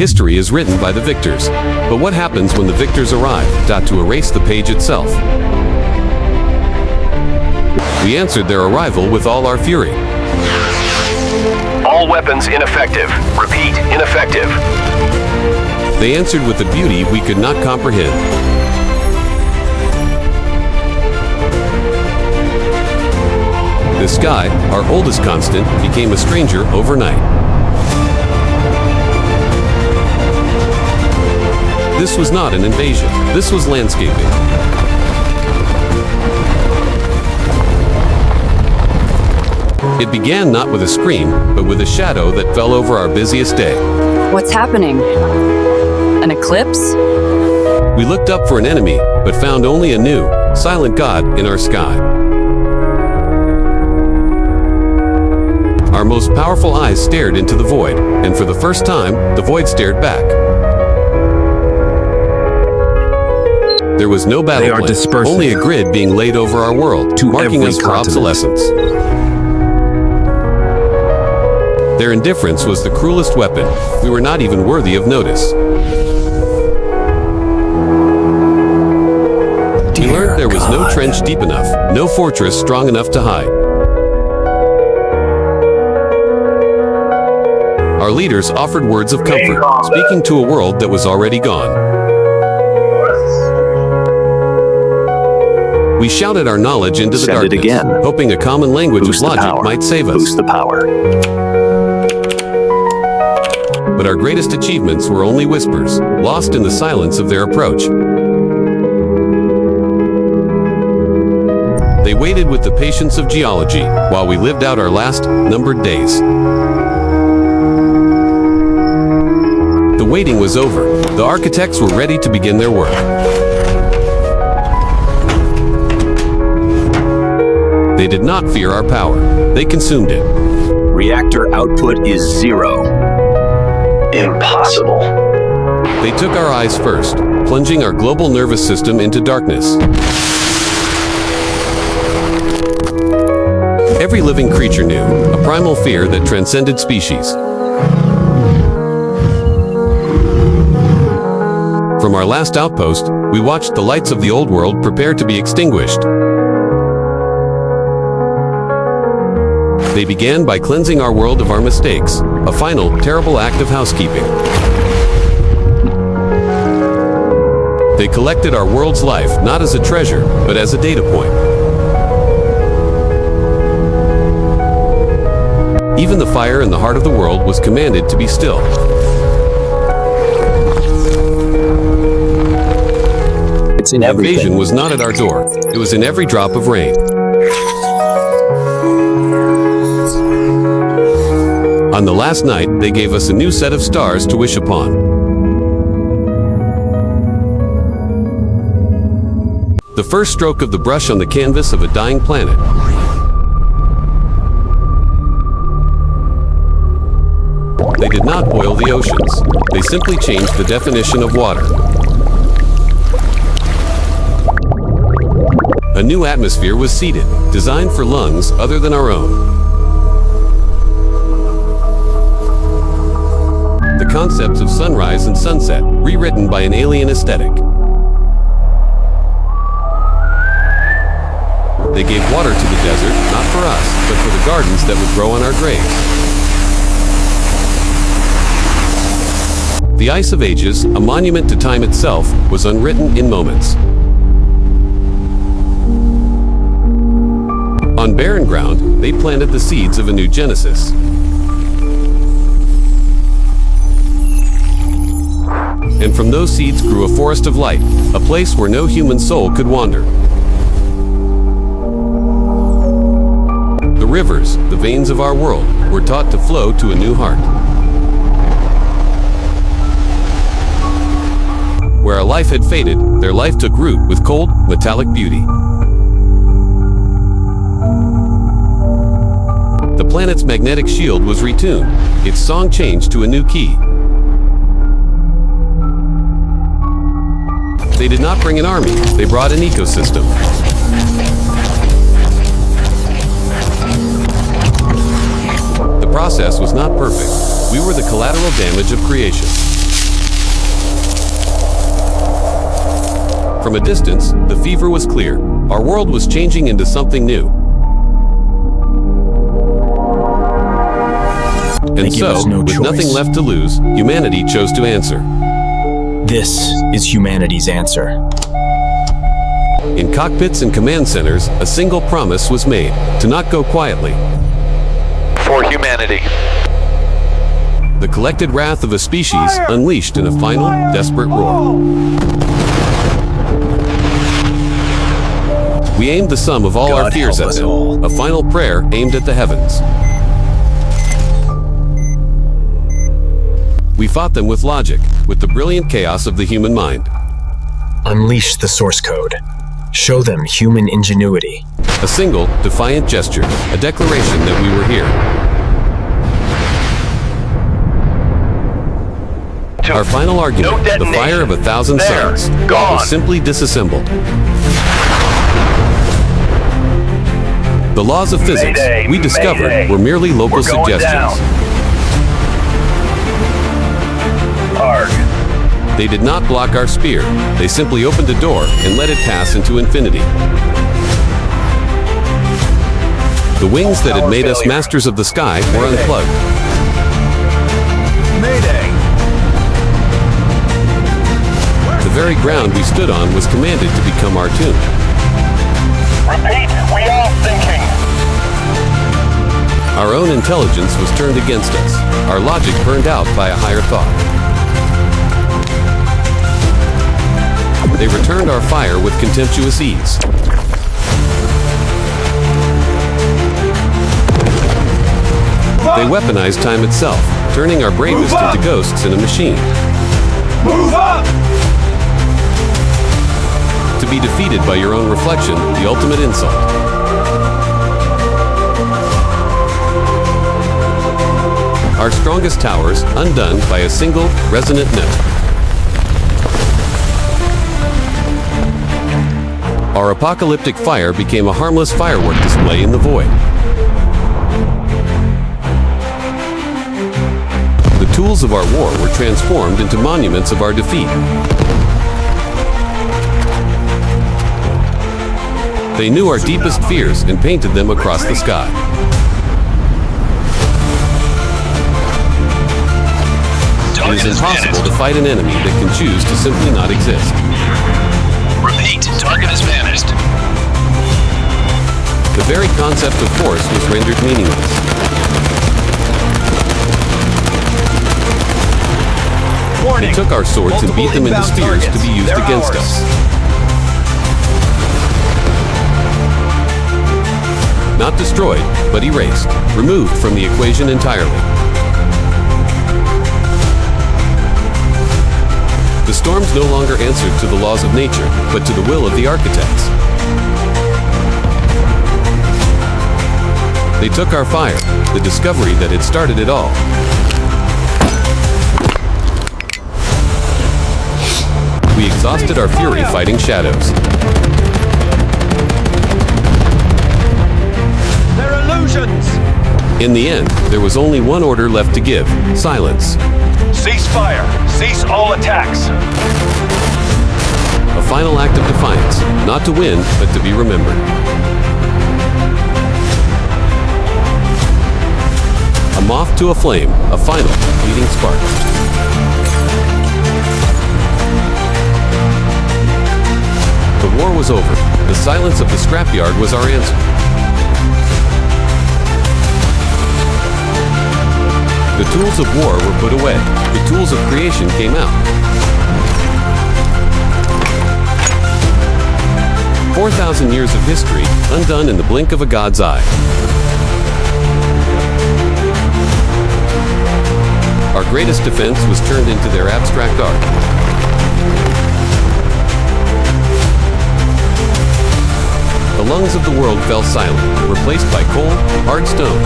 History is written by the victors. But what happens when the victors arrive, to erase the page itself? We answered their arrival with all our fury. All weapons ineffective. Repeat, ineffective. They answered with a beauty we could not comprehend. The sky, our oldest constant, became a stranger overnight. This was not an invasion. This was landscaping. It began not with a scream, but with a shadow that fell over our busiest day. What's happening? An eclipse? We looked up for an enemy, but found only a new, silent God in our sky. Our most powerful eyes stared into the void, and for the first time, the void stared back. There was no battle plan, only a grid being laid over our world, marking us for obsolescence. Their indifference was the cruelest weapon. We were not even worthy of notice. We learned there was no trench deep enough, no fortress strong enough to hide. Our leaders offered words of comfort, speaking to a world that was already gone. We shouted our knowledge into the darkness, hoping a common language of logic might save us. Boost the power. But our greatest achievements were only whispers, lost in the silence of their approach. They waited with the patience of geology, while we lived out our last, numbered days. The waiting was over. The architects were ready to begin their work. They did not fear our power. They consumed it. Reactor output is 0. Impossible. They took our eyes first, plunging our global nervous system into darkness. Every living creature knew, a primal fear that transcended species. From our last outpost, we watched the lights of the old world prepare to be extinguished. They began by cleansing our world of our mistakes, a final, terrible act of housekeeping. They collected our world's life not as a treasure, but as a data point. Even the fire in the heart of the world was commanded to be still. It's in everything. Invasion was not at our door. It was in every drop of rain. On the last night, they gave us a new set of stars to wish upon. The first stroke of the brush on the canvas of a dying planet. They did not boil the oceans. They simply changed the definition of water. A new atmosphere was seeded, designed for lungs other than our own. The concepts of sunrise and sunset, rewritten by an alien aesthetic. They gave water to the desert, not for us, but for the gardens that would grow on our graves. The ice of ages, a monument to time itself, was unwritten in moments. On barren ground, they planted the seeds of a new Genesis. And from those seeds grew a forest of light, a place where no human soul could wander. The rivers, the veins of our world, were taught to flow to a new heart. Where our life had faded, their life took root with cold, metallic beauty. The planet's magnetic shield was retuned, its song changed to a new key. They did not bring an army, they brought an ecosystem. The process was not perfect. We were the collateral damage of creation. From a distance, the fever was clear. Our world was changing into something new. And so, with nothing left to lose, humanity chose to answer. This is humanity's answer. In cockpits and command centers, a single promise was made: to not go quietly. For humanity. The collected wrath of a species unleashed in a final, desperate roar. We aimed the sum of all our fears at them, a final prayer aimed at the heavens. We fought them with logic, with the brilliant chaos of the human mind. Unleash the source code. Show them human ingenuity. A single, defiant gesture, a declaration that we were here. Our final argument, the fire of 1,000 suns, was simply disassembled. The laws of physics, we discovered, were merely local suggestions. They did not block our spear. They simply opened a door and let it pass into infinity. The wings that had made us masters of the sky were unplugged. Mayday! The very ground we stood on was commanded to become our tomb. Repeat, we are thinking. Our own intelligence was turned against us. Our logic burned out by a higher thought. They returned our fire with contemptuous ease. They weaponized time itself, turning our bravest into ghosts in a machine. Move up! To be defeated by your own reflection, the ultimate insult. Our strongest towers undone by a single resonant note. Our apocalyptic fire became a harmless firework display in the void. The tools of our war were transformed into monuments of our defeat. They knew our deepest fears and painted them across the sky. It is impossible to fight an enemy that can choose to simply not exist. Repeat, target is vanished. The very concept of force was rendered meaningless. They took our swords and beat them into spears to be used against us. Not destroyed, but erased, removed from the equation entirely. The storms no longer answered to the laws of nature, but to the will of the architects. They took our fire, the discovery that had started it all. We exhausted our fury fighting shadows. They're illusions! In the end, there was only one order left to give: silence. Cease fire! Cease all attacks! A final act of defiance, not to win, but to be remembered. A moth to a flame, a final, fleeting spark. The war was over. The silence of the scrapyard was our answer. The tools of war were put away. The tools of creation came out. 4,000 years of history, undone in the blink of a god's eye. Our greatest defense was turned into their abstract art. The lungs of the world fell silent, replaced by cold, hard stone.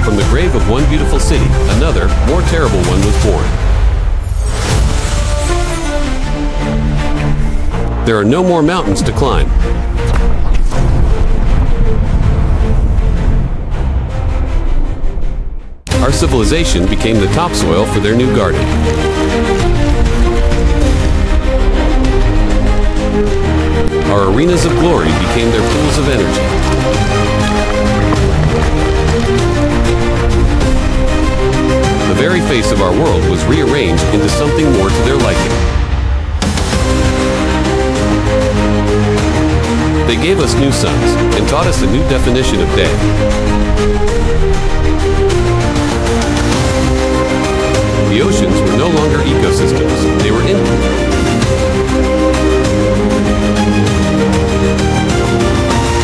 From the grave of one beautiful city, another, more terrible one was born. There are no more mountains to climb. Our civilization became the topsoil for their new garden. Our arenas of glory became their pools of energy. The very face of our world was rearranged into something more to their liking. They gave us new suns and taught us a new definition of day. The oceans were no longer ecosystems, they were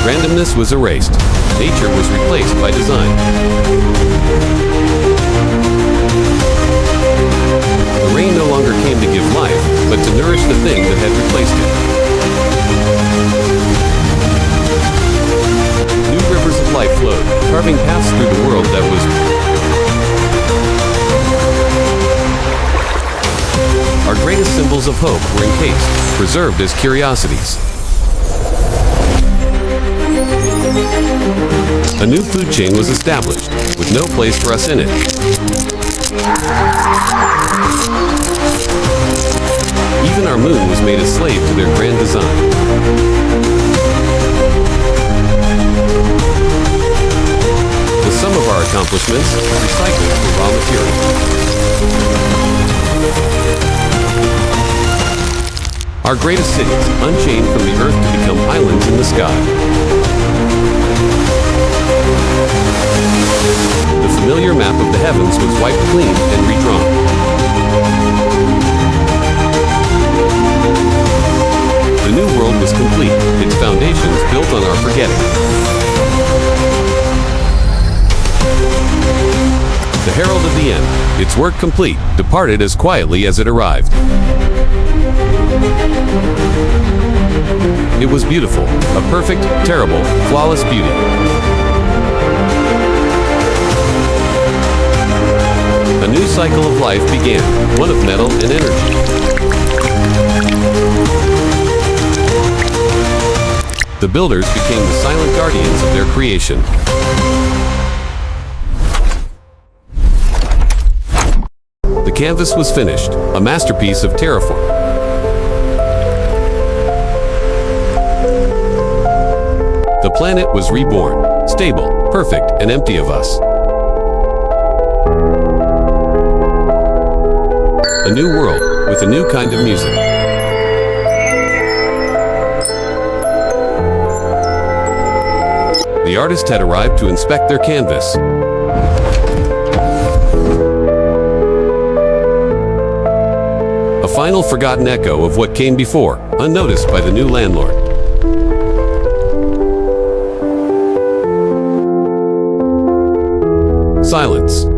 randomness was erased. Nature was replaced by design. The rain no longer came to give life, but to nourish the thing that had replaced it. New rivers of life flowed, carving paths through the world that was. Our greatest symbols of hope were encased, preserved as curiosities. A new food chain was established, with no place for us in it. Even our moon was made a slave to their grand design. The sum of our accomplishments, recycled for raw material. Our greatest cities, unchained from the earth to become islands in the sky. The familiar map of the heavens was wiped clean and redrawn. The new world was complete, its foundations built on our forgetting. The herald of the end, its work complete, departed as quietly as it arrived. It was beautiful, a perfect, terrible, flawless beauty. A new cycle of life began, one of metal and energy. The builders became the silent guardians of their creation. The canvas was finished, a masterpiece of terraform. The planet was reborn, stable, perfect, and empty of us. A new world, with a new kind of music. The artist had arrived to inspect their canvas. A final forgotten echo of what came before, unnoticed by the new landlord. Silence.